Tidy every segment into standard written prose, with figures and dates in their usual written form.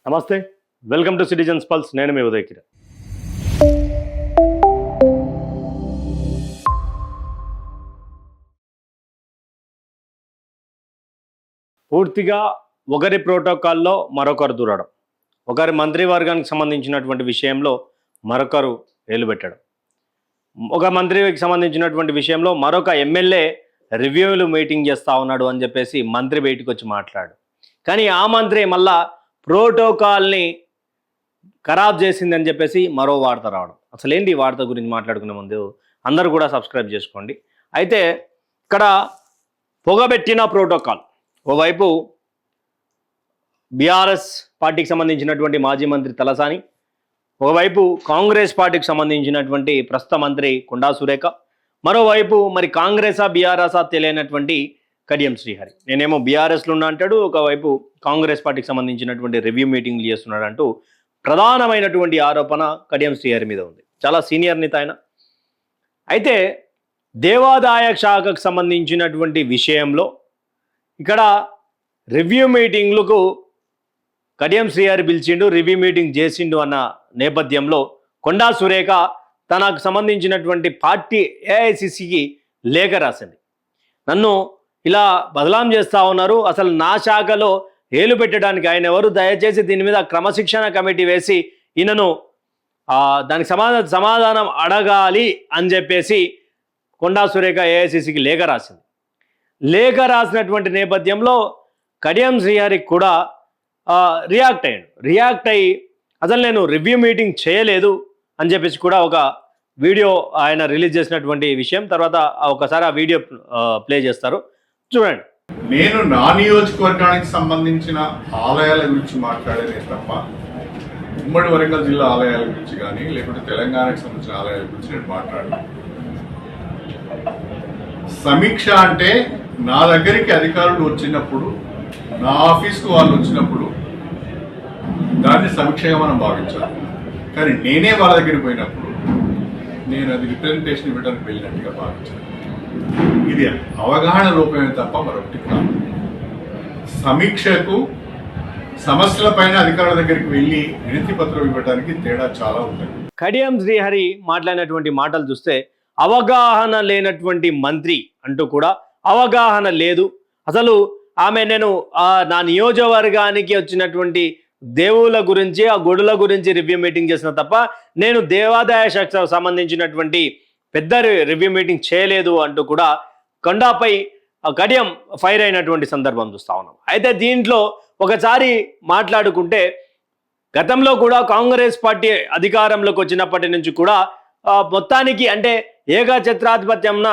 నమస్తే, welcome to citizens pulse. నేను మీ ఉదయ్ కిరణ్. పూర్తిగా ఒకరి ప్రోటోకాల్లో మరొకరు దూరడం, ఒకరి మంత్రివర్గానికి సంబంధించినటువంటి విషయంలో మరొకరు వేలు పెట్టడం, ఒక మంత్రికి సంబంధించినటువంటి విషయంలో మరొక ఎమ్మెల్యే రివ్యూలు మీటింగ్ చేస్తూ ఉన్నాడు అని చెప్పేసి మంత్రి బయటకు వచ్చి మాట్లాడు. కానీ ఆ మంత్రి మళ్ళా ప్రోటోకాల్ని ఖరాబ్ చేసిందని చెప్పేసి మరో వార్త రావడం. అసలు ఏంటి ఈ వార్త గురించి మాట్లాడుకునే ముందు అందరూ కూడా సబ్స్క్రైబ్ చేసుకోండి. అయితే ఇక్కడ పొగబెట్టిన ప్రోటోకాల్, ఓవైపు బీఆర్ఎస్ పార్టీకి సంబంధించినటువంటి మాజీ మంత్రి తలసాని, ఒకవైపు కాంగ్రెస్ పార్టీకి సంబంధించినటువంటి ప్రస్తుత మంత్రి కొండా సురేఖ, మరోవైపు మరి కాంగ్రెసా బీఆర్ఎసా తెలియనటువంటి కడియం శ్రీహరి. నేనేమో బీఆర్ఎస్లో ఉన్నా అంటాడు, ఒకవైపు కాంగ్రెస్ పార్టీకి సంబంధించినటువంటి రివ్యూ మీటింగ్లు చేస్తున్నాడు అంటూ ప్రధానమైనటువంటి ఆరోపణ కడియం శ్రీహరి మీద ఉంది. చాలా సీనియర్ నేత ఆయన. అయితే దేవాదాయ శాఖకు సంబంధించినటువంటి విషయంలో ఇక్కడ రివ్యూ మీటింగ్లకు కడియం శ్రీహరి పిలిచిండు, రివ్యూ మీటింగ్ చేసిండు అన్న నేపథ్యంలో కొండా సురేఖ తనకు సంబంధించినటువంటి పార్టీ ఏఐసిసికి లేఖ రాసింది. నన్ను ఇలా బదలాం చేస్తూ ఉన్నారు, అసలు నా శాఖలో ఏలు పెట్టడానికి ఆయన ఎవరు, దయచేసి దీని మీద క్రమశిక్షణ కమిటీ వేసి ఈయనను దానికి సమాధానం అడగాలి అని చెప్పేసి కొండా సురేఖ ఏఐసిసికి లేఖ రాసింది. లేఖ రాసినటువంటి నేపథ్యంలో కడియం శ్రీహరికి కూడా రియాక్ట్ అయ్యి అసలు నేను రివ్యూ మీటింగ్ చేయలేదు అని చెప్పేసి కూడా ఒక వీడియో ఆయన రిలీజ్ చేసినటువంటి విషయం. తర్వాత ఒకసారి ఆ వీడియో ప్లే చేస్తారు, చూడండి. నేను నా నియోజకవర్గానికి సంబంధించిన ఆలయాల గురించి మాట్లాడేదే తప్ప ఉమ్మడి వరంగల్ జిల్లా ఆలయాల గురించి కానీ లేకుంటే తెలంగాణకు సంబంధించిన ఆలయాల గురించి నేను మాట్లాడాను. సమీక్ష అంటే నా దగ్గరికి అధికారులు వచ్చినప్పుడు, నా ఆఫీస్కు వాళ్ళు వచ్చినప్పుడు దాన్ని సమీక్షగా మనం భావించాలి. కానీ నేనే వాళ్ళ దగ్గరికి పోయినప్పుడు నేను అది రిప్రజెంటేషన్ ఇవ్వడానికి వెళ్ళినట్టుగా భావించాను. ఇది అవగాహన లోపమే తప్ప మరొకటి కాదు. సమీక్షకు సమస్యల పైన అధికారుల దగ్గరికి వెళ్ళి వినతి పత్రం ఇవ్వడానికి తేడా చాలా ఉంటుంది. కడియం శ్రీహరి మాట్లాడినటువంటి మాటలు చూస్తే అవగాహన లేనటువంటి మంత్రి అంటూ కూడా అవగాహన లేదు. అసలు ఆమె నేను నా నియోజకవర్గానికి వచ్చినటువంటి దేవుళ్ళ గురించి, ఆ గుడుల గురించి రివ్యూ మీటింగ్ చేసిన తప్ప నేను దేవాదాయ శాఖకు సంబంధించినటువంటి పెద్ద రివ్యూ మీటింగ్ చేయలేదు అంటూ కూడా కొండాపై కడియం ఫైర్ అయినటువంటి సందర్భం చూస్తా ఉన్నాం. అయితే దీంట్లో ఒకసారి మాట్లాడుకుంటే గతంలో కూడా కాంగ్రెస్ పార్టీ అధికారంలోకి వచ్చినప్పటి నుంచి కూడా మొత్తానికి అంటే ఏకఛత్రాధిపత్యంన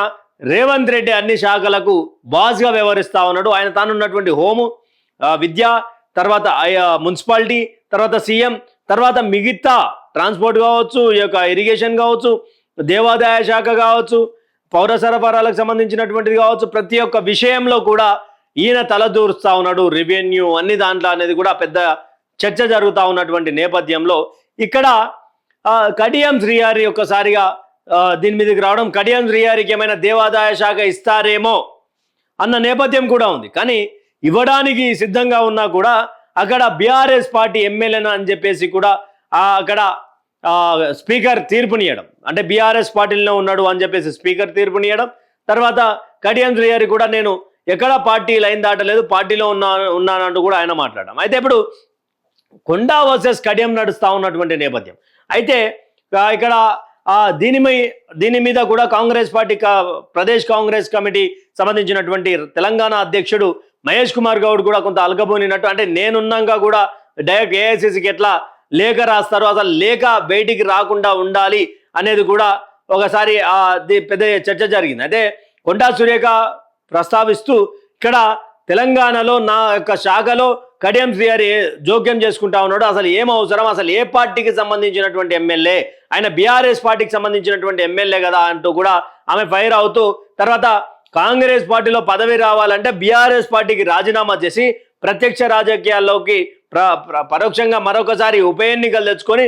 రేవంత్ రెడ్డి అన్ని శాఖలకు బాస్గా వ్యవహరిస్తూ ఉన్నాడు. ఆయన తానున్నటువంటి హోము, విద్య, తర్వాత మున్సిపాలిటీ, తర్వాత సీఎం, తర్వాత మిగతా ట్రాన్స్పోర్ట్ కావచ్చు, ఈ యొక్క ఇరిగేషన్ కావచ్చు, దేవాదాయ శాఖ కావచ్చు, పౌర సరఫరాలకు సంబంధించినటువంటిది కావచ్చు, ప్రతి ఒక్క విషయంలో కూడా ఈయన తలదూరుస్తూ ఉన్నాడు. రెవెన్యూ అన్ని దాంట్లో అనేది కూడా పెద్ద చర్చ జరుగుతూ ఉన్నటువంటి నేపథ్యంలో ఇక్కడ కడియం శ్రీహరి ఒక్కసారిగా దీని మీదకి రావడం, కడియం శ్రీహరికి ఏమైనా దేవాదాయ శాఖ ఇస్తారేమో అన్న నేపథ్యం కూడా ఉంది. కానీ ఇవ్వడానికి సిద్ధంగా ఉన్నా కూడా అక్కడ బీఆర్ఎస్ పార్టీ ఎమ్మెల్యేనా అని చెప్పేసి కూడా అక్కడ స్పీకర్ తీర్పునియడం, అంటే బీఆర్ఎస్ పార్టీలో ఉన్నాడు అని చెప్పేసి స్పీకర్ తీర్పునియడం. తర్వాత కడియం శ్రీహరి కూడా నేను ఎక్కడా పార్టీ లైన్ దాటలేదు, పార్టీలో ఉన్నానంటూ కూడా ఆయన మాట్లాడడం. అయితే ఇప్పుడు కొండా వర్సెస్ కడియం నడుస్తూ ఉన్నటువంటి నేపథ్యం. అయితే ఇక్కడ దీని మీద కూడా కాంగ్రెస్ పార్టీ ప్రదేశ్ కాంగ్రెస్ కమిటీ సంబంధించినటువంటి తెలంగాణ అధ్యక్షుడు మహేష్ కుమార్ గౌడ్ కూడా కొంత అలగబోనినట్టు, అంటే నేనున్నాక కూడా డైరెక్ట్ ఏఐసిసికి ఎట్లా లేఖ రాస్తారు, అసలు లేఖ బయటికి రాకుండా ఉండాలి అనేది కూడా ఒకసారి పెద్ద చర్చ జరిగింది. అయితే కొండా సురేఖ ప్రస్తావిస్తూ ఇక్కడ తెలంగాణలో నా యొక్క శాఖలో కడియం శ్రీహరి జోక్యం చేసుకుంటా ఉన్నాడు, అసలు ఏం అవసరం, అసలు ఏ పార్టీకి సంబంధించినటువంటి ఎమ్మెల్యే, ఆయన బీఆర్ఎస్ పార్టీకి సంబంధించినటువంటి ఎమ్మెల్యే కదా అంటూ కూడా ఆమె ఫైర్ అవుతూ, తర్వాత కాంగ్రెస్ పార్టీలో పదవి రావాలంటే బీఆర్ఎస్ పార్టీకి రాజీనామా చేసి ప్రత్యక్ష రాజకీయాల్లోకి పరోక్షంగా మరొకసారి ఉప ఎన్నికలు తెచ్చుకొని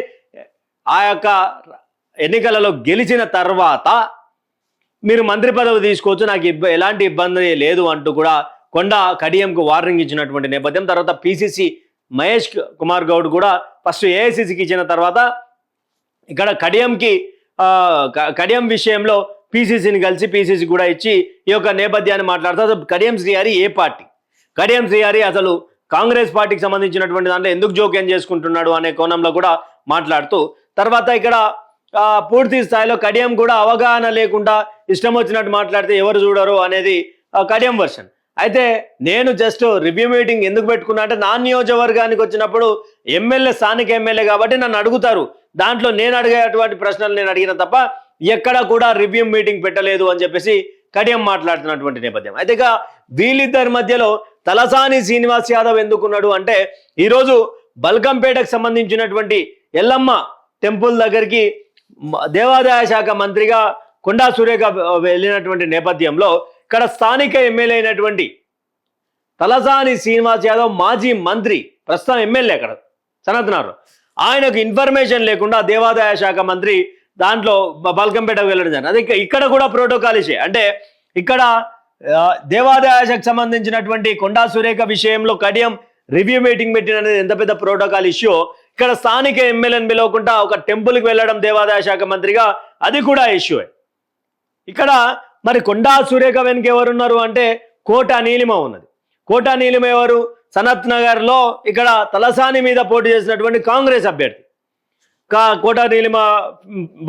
ఆ యొక్క ఎన్నికలలో గెలిచిన తర్వాత మీరు మంత్రి పదవి తీసుకోవచ్చు, నాకు ఎలాంటి ఇబ్బంది లేదు అంటూ కూడా కొండా కడియంకు వార్నింగ్ ఇచ్చినటువంటి నేపథ్యం. తర్వాత పిసిసి మహేష్ కుమార్ గౌడ్ కూడా ఫస్ట్ ఏఐసిసికి ఇచ్చిన తర్వాత ఇక్కడ కడియం విషయంలో పిసిసిని కలిసి పిసిసి కూడా ఇచ్చి ఈ యొక్క నేపథ్యాన్ని మాట్లాడుతూ కడియం శ్రీహరి ఏ పార్టీ, కడియం శ్రీహరి అసలు కాంగ్రెస్ పార్టీకి సంబంధించినటువంటి దాంట్లో ఎందుకు జోక్యం చేసుకుంటున్నాడు అనే కోణంలో కూడా మాట్లాడుతూ తర్వాత ఇక్కడ పూర్తి స్థాయిలో కడియం కూడా అవగాహన లేకుండా ఇష్టం వచ్చినట్టు మాట్లాడితే ఎవరు చూడరు అనేది కడియం వర్షన్. అయితే నేను జస్ట్ రివ్యూ మీటింగ్ ఎందుకు పెట్టుకున్నా అంటే నా నియోజకవర్గానికి వచ్చినప్పుడు స్థానిక ఎమ్మెల్యే కాబట్టి నన్ను అడుగుతారు, దాంట్లో నేను అడిగేటువంటి ప్రశ్నలు నేను అడిగిన తప్ప ఎక్కడ కూడా రివ్యూ మీటింగ్ పెట్టలేదు అని చెప్పేసి కడియం మాట్లాడుతున్నటువంటి నేపథ్యం. అయితే ఇక వీళ్ళిద్దరి మధ్యలో తలసాని శ్రీనివాస్ యాదవ్ ఎందుకున్నాడు అంటే ఈరోజు బల్కంపేటకు సంబంధించినటువంటి ఎల్లమ్మ టెంపుల్ దగ్గరికి దేవాదాయ శాఖ మంత్రిగా కొండా సురేఖ వెళ్ళినటువంటి నేపథ్యంలో ఇక్కడ స్థానిక ఎమ్మెల్యే అయినటువంటి తలసాని శ్రీనివాస్ యాదవ్ మాజీ మంత్రి, ప్రస్తుతం ఎమ్మెల్యే అక్కడ సనత్నారు, ఆయనకు ఇన్ఫర్మేషన్ లేకుండా దేవాదాయ శాఖ మంత్రి దాంట్లో బల్కంపేటకు వెళ్ళడం జరిగింది. అదే ఇక్కడ కూడా ప్రోటోకాల్ ఇష్యూ. అంటే ఇక్కడ దేవాదాయ శాఖకు సంబంధించినటువంటి కొండా సురేఖ విషయంలో కడియం రివ్యూ మీటింగ్ పెట్టినది ఎంత పెద్ద ప్రోటోకాల్ ఇష్యూ. ఇక్కడ స్థానిక ఎమ్మెల్యేని పిలవకుండా ఒక టెంపుల్కి వెళ్ళడం దేవాదాయ శాఖ మంత్రిగా, అది కూడా ఇష్యూ. ఇక్కడ మరి కొండా సురేఖ వెనుక ఎవరున్నారు అంటే కోట నీలిమ ఉన్నది. కోట నీలిమ ఎవరు? సనత్ నగర్లో ఇక్కడ తలసాని మీద పోటీ చేసినటువంటి కాంగ్రెస్ అభ్యర్థి. కోట నీలిమ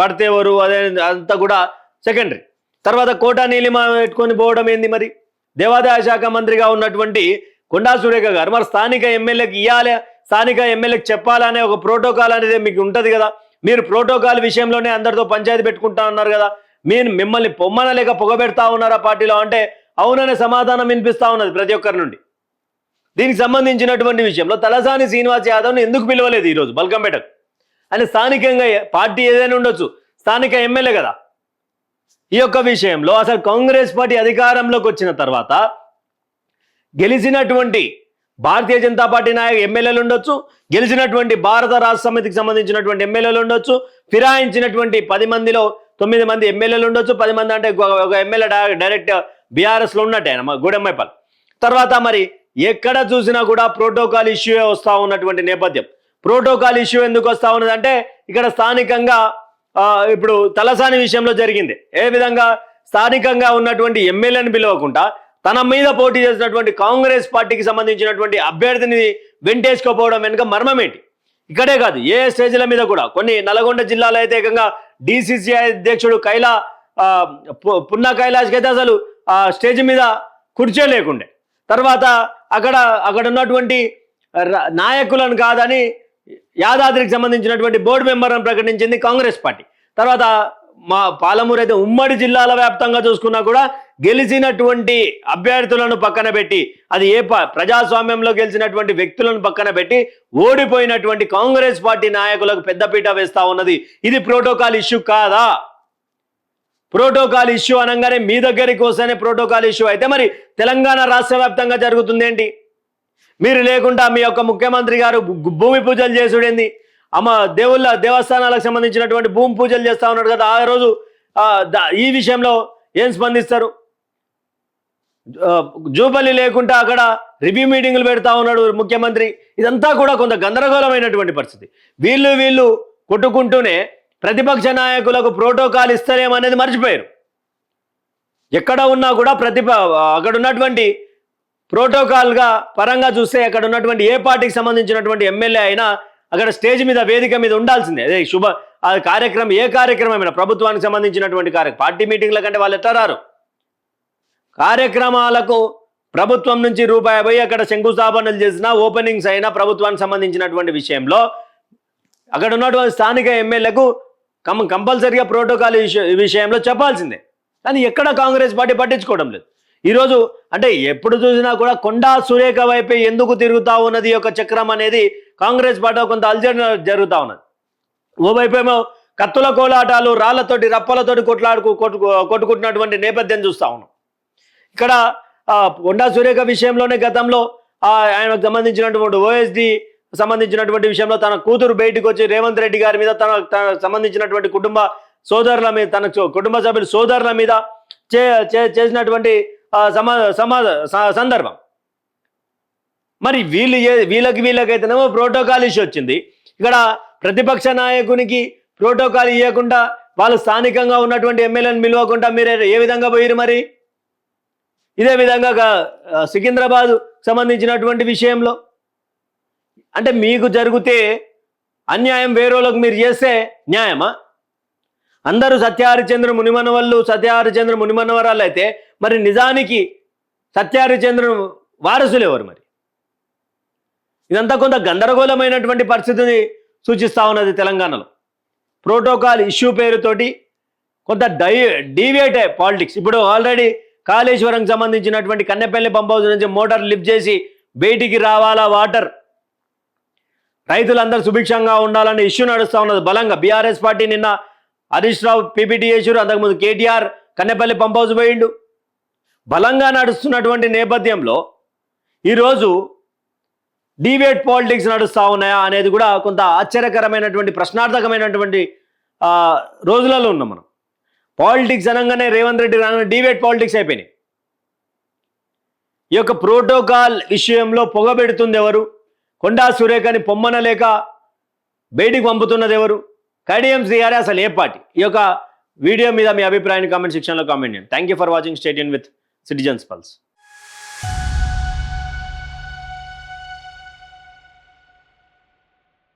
భర్త ఎవరు అదే అంతా కూడా సెకండరీ. తర్వాత కోట నీలిమ పెట్టుకొని పోవడం ఏంది? మరి దేవాదాయ శాఖ మంత్రిగా ఉన్నటువంటి కొండా సురేఖ గారు మరి స్థానిక ఎమ్మెల్యేకి ఇవ్వాలి, స్థానిక ఎమ్మెల్యేకి చెప్పాలనే ఒక ప్రోటోకాల్ అనేది మీకు ఉంటుంది కదా. మీరు ప్రోటోకాల్ విషయంలోనే అందరితో పంచాయతీ పెట్టుకుంటా ఉన్నారు కదా. మిమ్మల్ని పొమ్మనలేక పొగబెడతా ఉన్నారా పార్టీలో అంటే అవుననే సమాధానం వినిపిస్తా ఉన్నది ప్రతి ఒక్కరి నుండి. దీనికి సంబంధించినటువంటి విషయంలో తలసాని శ్రీనివాస్ యాదవ్ని ఎందుకు పిలవలేదు ఈరోజు బల్కంపేటకు? అని స్థానికంగా పార్టీ ఏదైనా ఉండొచ్చు, స్థానిక ఎమ్మెల్యే కదా. ఈ యొక్క విషయంలో అసలు కాంగ్రెస్ పార్టీ అధికారంలోకి వచ్చిన తర్వాత గెలిచినటువంటి భారతీయ జనతా పార్టీ ఎమ్మెల్యేలు ఉండొచ్చు, గెలిచినటువంటి భారత రాష్ట్ర సమితికి సంబంధించినటువంటి ఎమ్మెల్యేలు ఉండొచ్చు, ఫిరాయించినటువంటి 10 మందిలో 9 మంది ఎమ్మెల్యేలు ఉండొచ్చు. 10 మంది అంటే ఒక ఎమ్మెల్యే డైరెక్ట్ బీఆర్ఎస్లో ఉన్నట్టే గూడెమ్మైపల్. తర్వాత మరి ఎక్కడ చూసినా కూడా ప్రోటోకాల్ ఇష్యూ వస్తూ ఉన్నటువంటి నేపథ్యం. ప్రోటోకాల్ ఇష్యూ ఎందుకు వస్తూ ఉన్నదంటే ఇక్కడ స్థానికంగా ఇప్పుడు తలసాని విషయంలో జరిగింది. ఏ విధంగా స్థానికంగా ఉన్నటువంటి ఎమ్మెల్యేని పిలవకుండా తన మీద పోటీ చేసినటువంటి కాంగ్రెస్ పార్టీకి సంబంధించినటువంటి అభ్యర్థిని వెంటేసుకోపోవడం వెనుక మర్మం ఏంటి? ఇక్కడే కాదు, ఏ స్టేజ్ల మీద కూడా కొన్ని నల్గొండ జిల్లాలో అయితే ఏకంగా డిసిసిఐ అధ్యక్షుడు పున్నా కైలాష్కి అయితే అసలు స్టేజ్ మీద కుర్చీ లేకుండే. తర్వాత అక్కడ ఉన్నటువంటి నాయకులను కాదని యాదాద్రికి సంబంధించినటువంటి బోర్డు మెంబర్లను ప్రకటించింది కాంగ్రెస్ పార్టీ. తర్వాత మా పాలమూరు అయితే ఉమ్మడి జిల్లాల వ్యాప్తంగా చూసుకున్నా కూడా గెలిచినటువంటి అభ్యర్థులను పక్కన పెట్టి, అది ప్రజాస్వామ్యంలో గెలిచినటువంటి వ్యక్తులను పక్కన పెట్టి ఓడిపోయినటువంటి కాంగ్రెస్ పార్టీ నాయకులకు పెద్దపీట వేస్తా ఉన్నది. ఇది ప్రోటోకాల్ ఇష్యూ కాదా? ప్రోటోకాల్ ఇష్యూ అనగానే మీ దగ్గరికి వస్తేనే ప్రోటోకాల్ ఇష్యూ అయితే మరి తెలంగాణ రాష్ట్ర వ్యాప్తంగా జరుగుతుంది ఏంటి? మీరు లేకుండా మీ యొక్క ముఖ్యమంత్రి గారు భూమి పూజలు చేసుడేంది? దేవస్థానాలకు సంబంధించినటువంటి భూమి పూజలు చేస్తా ఉన్నాడు కదా. ఆ రోజు ఈ విషయంలో ఏం స్పందిస్తారు? జూపల్లి లేకుండా అక్కడ రివ్యూ మీటింగులు పెడతా ఉన్నాడు ముఖ్యమంత్రి. ఇదంతా కూడా కొంత గందరగోళమైనటువంటి పరిస్థితి. వీళ్ళు కొట్టుకుంటూనే ప్రతిపక్ష నాయకులకు ప్రోటోకాల్ ఇస్తారేమనేది మర్చిపోయారు. ఎక్కడ ఉన్నా కూడా అక్కడ ఉన్నటువంటి ప్రోటోకాల్గా పరంగా చూస్తే అక్కడ ఉన్నటువంటి ఏ పార్టీకి సంబంధించినటువంటి ఎమ్మెల్యే అయినా అక్కడ స్టేజ్ మీద వేదిక మీద ఉండాల్సిందే. అదే కార్యక్రమం ఏ కార్యక్రమమైనా ప్రభుత్వానికి సంబంధించినటువంటి పార్టీ మీటింగ్ల కంటే వాళ్ళు ఎట్లా రారు? కార్యక్రమాలకు ప్రభుత్వం నుంచి రూపాయి పోయి అక్కడ శంకుస్థాపనలు చేసినా ఓపెనింగ్స్ అయినా ప్రభుత్వానికి సంబంధించినటువంటి విషయంలో అక్కడ ఉన్నటువంటి స్థానిక ఎమ్మెల్యేలకు కంపల్సరీగా ప్రోటోకాల్ విషయంలో చెప్పాల్సిందే. కానీ ఎక్కడ కాంగ్రెస్ పార్టీ పట్టించుకోవడం లేదు. ఈరోజు అంటే ఎప్పుడు చూసినా కూడా కొండా సురేఖ వైపే ఎందుకు తిరుగుతా ఉన్నది యొక్క చక్రం అనేది కాంగ్రెస్ పార్టీ కొంత అల్జడి జరుగుతూ ఉన్నది. ఓవైపేమో కత్తుల కోలాటాలు, రాళ్లతోటి రప్పలతోటి కొట్టుకుంటున్నటువంటి నేపథ్యం చూస్తూ ఉన్నాం. ఇక్కడ కొండా సురేఖ విషయంలోనే గతంలో ఆయనకు సంబంధించినటువంటి ఓఎస్డి సంబంధించినటువంటి విషయంలో తన కూతురు బయటకు వచ్చి రేవంత్ రెడ్డి గారి మీద తన సంబంధించినటువంటి కుటుంబ సోదరుల మీద, తన కుటుంబ సభ్యుల సోదరుల మీద చేసినటువంటి సందర్భం. మరి వీళ్ళకైతేనేమో ప్రోటోకాల్ ఇష్యూ వచ్చింది. ఇక్కడ ప్రతిపక్ష నాయకునికి ప్రోటోకాల్ ఇవ్వకుండా వాళ్ళు స్థానికంగా ఉన్నటువంటి ఎమ్మెల్యేలను పిలవకుండా మీరు ఏ విధంగా పోయిరు? మరి ఇదే విధంగా సికింద్రాబాద్ సంబంధించినటువంటి విషయంలో అంటే మీకు జరిగితే అన్యాయం వేరేలోకి మీరు చేస్తే న్యాయమా? అందరూ సత్యహరిచంద్ర మునిమనవరాలు అయితే మరి నిజానికి సత్యహరిచంద్ర వారసులు ఎవరు? మరి ఇదంతా కొంత గందరగోళమైనటువంటి పరిస్థితిని సూచిస్తూ ఉన్నది తెలంగాణలో. ప్రోటోకాల్ ఇష్యూ పేరుతోటి కొంత డీవియేట్ పాలిటిక్స్. ఇప్పుడు ఆల్రెడీ కాళేశ్వరంకి సంబంధించినటువంటి కన్నెపల్లి పంప్ హౌస్ నుంచి మోటార్ లిఫ్ట్ చేసి బయటికి రావాలా వాటర్, రైతులందరూ సుభిక్షంగా ఉండాలనే ఇష్యూ నడుస్తూ ఉన్నది బలంగా. బీఆర్ఎస్ పార్టీ నిన్న హరీష్ రావు పీపీటీ చేశారు, అంతకుముందు కేటీఆర్ కన్నెపల్లి పంప్ హౌస్ పోయిండు. బలంగా నడుస్తున్నటువంటి నేపథ్యంలో ఈరోజు డిబేట్ పాలిటిక్స్ నడుస్తూ ఉన్నాయా అనేది కూడా కొంత ఆశ్చర్యకరమైనటువంటి ప్రశ్నార్థకమైనటువంటి రోజులలో ఉన్నాం మనం. పాలిటిక్స్ అనగానే రేవంత్ రెడ్డి రాగానే డిబేట్ పాలిటిక్స్ అయిపోయినాయి. ఈ యొక్క ప్రోటోకాల్ విషయంలో పొగబెడుతుంది ఎవరు? కొండా సురేఖని పొమ్మనలేక బయటికి పంపుతున్నది ఎవరు? కడియం శ్రీహరి అసలు ఏ పార్టీ? ఈ యొక్క వీడియో మీద మీ అభిప్రాయాన్ని కామెంట్ సెక్షన్లో కామెంట్ చేయండి. Thank you for watching. Stay tuned with citizens pulse.